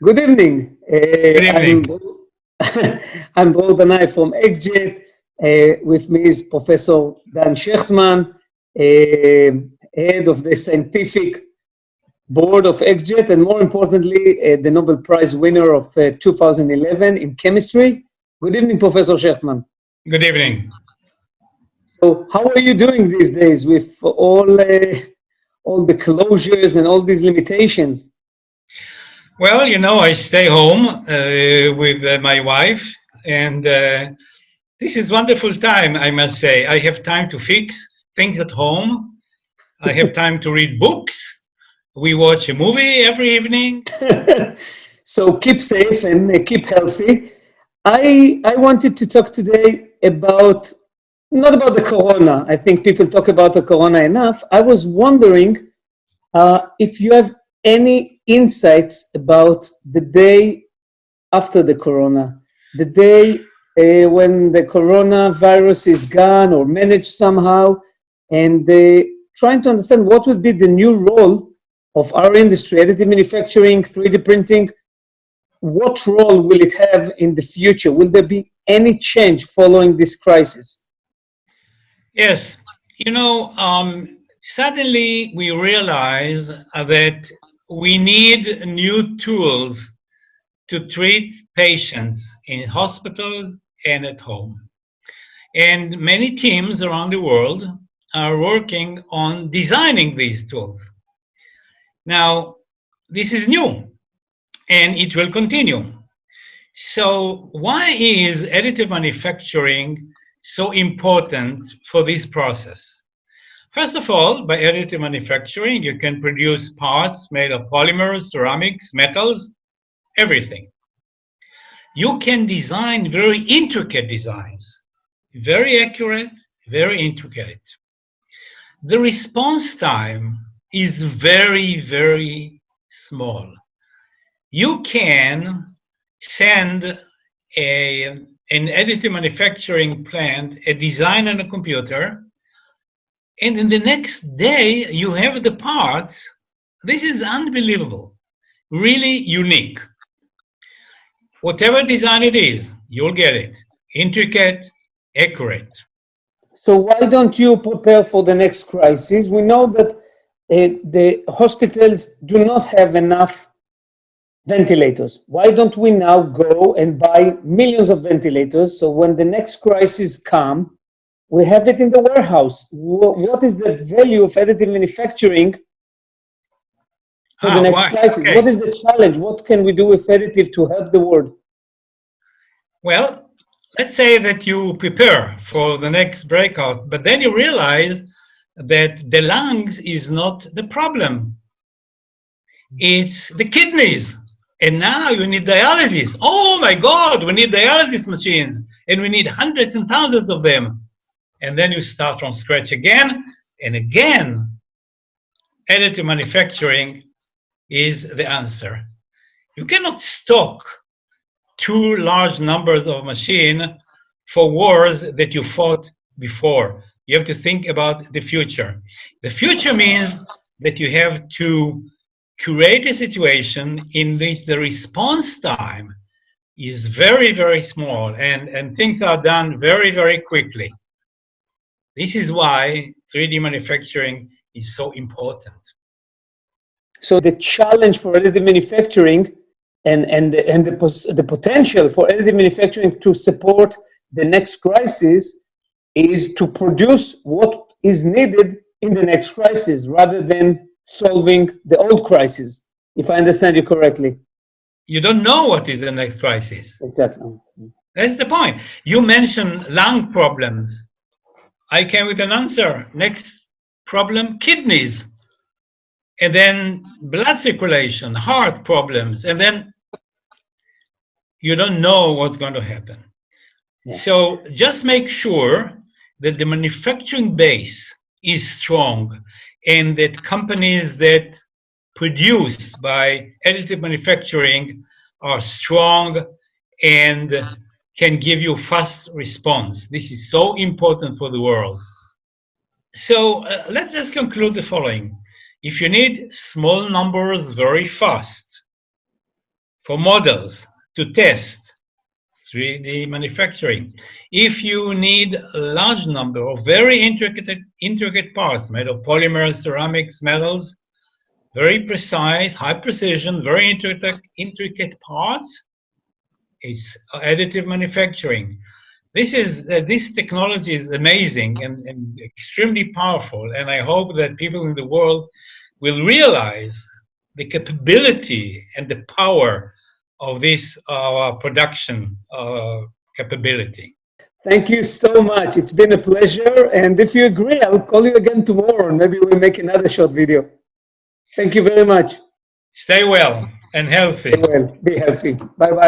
Good evening. Good evening. I'm Dror Danai from XJet. With me is Professor Dan Shechtman, head of the scientific board of XJet, and more importantly, the Nobel Prize winner of 2011 in chemistry. Good evening, Professor Shechtman. Good evening. So, how are you doing these days with all the closures and all these limitations? Well, I stay home with my wife, and this is wonderful time, I must say. I have time to fix things at home. I have time to read books. We watch a movie every evening. So keep safe and keep healthy. I wanted to talk today about, not about the corona. I think people talk about the corona enough. I was wondering if you have any insights about the day after the corona, the day when the coronavirus is gone or managed somehow, and trying to understand what would be the new role of our industry, additive manufacturing, 3D printing. What role will it have in the future? Will there be any change following this crisis? Yes, suddenly we realize that we need new tools to treat patients in hospitals and at home. And many teams around the world are working on designing these tools. Now, this is new and it will continue. So why is additive manufacturing so important for this process? First of all, by additive manufacturing, you can produce parts made of polymers, ceramics, metals, everything. You can design very intricate designs, very accurate, very intricate. The response time is very, very small. You can send an additive manufacturing plant a design on a computer, and in the next day you have the parts. This is unbelievable, really unique. Whatever design it is, you'll get it. Intricate, accurate. So why don't you prepare for the next crisis? We know that the hospitals do not have enough ventilators. Why don't we now go and buy millions of ventilators so when the next crisis comes, we have it in the warehouse? What is the value of additive manufacturing for the next crisis? Okay. What is the challenge? What can we do with additive to help the world? Well, let's say that you prepare for the next breakout, but then you realize that the lungs is not the problem. It's the kidneys. And now you need dialysis. Oh my God, we need dialysis machines. And we need hundreds and thousands of them. And then you start from scratch again and again. Additive manufacturing is the answer. You cannot stock too large numbers of machines for wars that you fought before. You have to think about the future. The future means that you have to create a situation in which the response time is very, very small and things are done very, very quickly. This is why 3D manufacturing is so important. So the challenge for additive manufacturing and the potential for additive manufacturing to support the next crisis is to produce what is needed in the next crisis rather than solving the old crisis, if I understand you correctly. You don't know what is the next crisis. Exactly. That's the point. You mentioned lung problems. I came with an answer. Next problem, kidneys. And then blood circulation, heart problems. And then you don't know what's going to happen. Yeah. So just make sure that the manufacturing base is strong and that companies that produce by additive manufacturing are strong and can give you fast response. This is so important for the world. So let's conclude the following. If you need small numbers very fast, for models to test 3D manufacturing. If you need a large number of very intricate parts made of polymers, ceramics, metals, very precise, high precision, very intricate parts, it's additive manufacturing. This technology is amazing and extremely powerful, and I hope that people in the world will realize the capability and the power of this production capability. Thank you so much. It's been a pleasure. And if you agree, I'll call you again tomorrow and maybe we'll make another short video. Thank you very much. Stay well and healthy. Stay well. Be healthy. Bye-bye.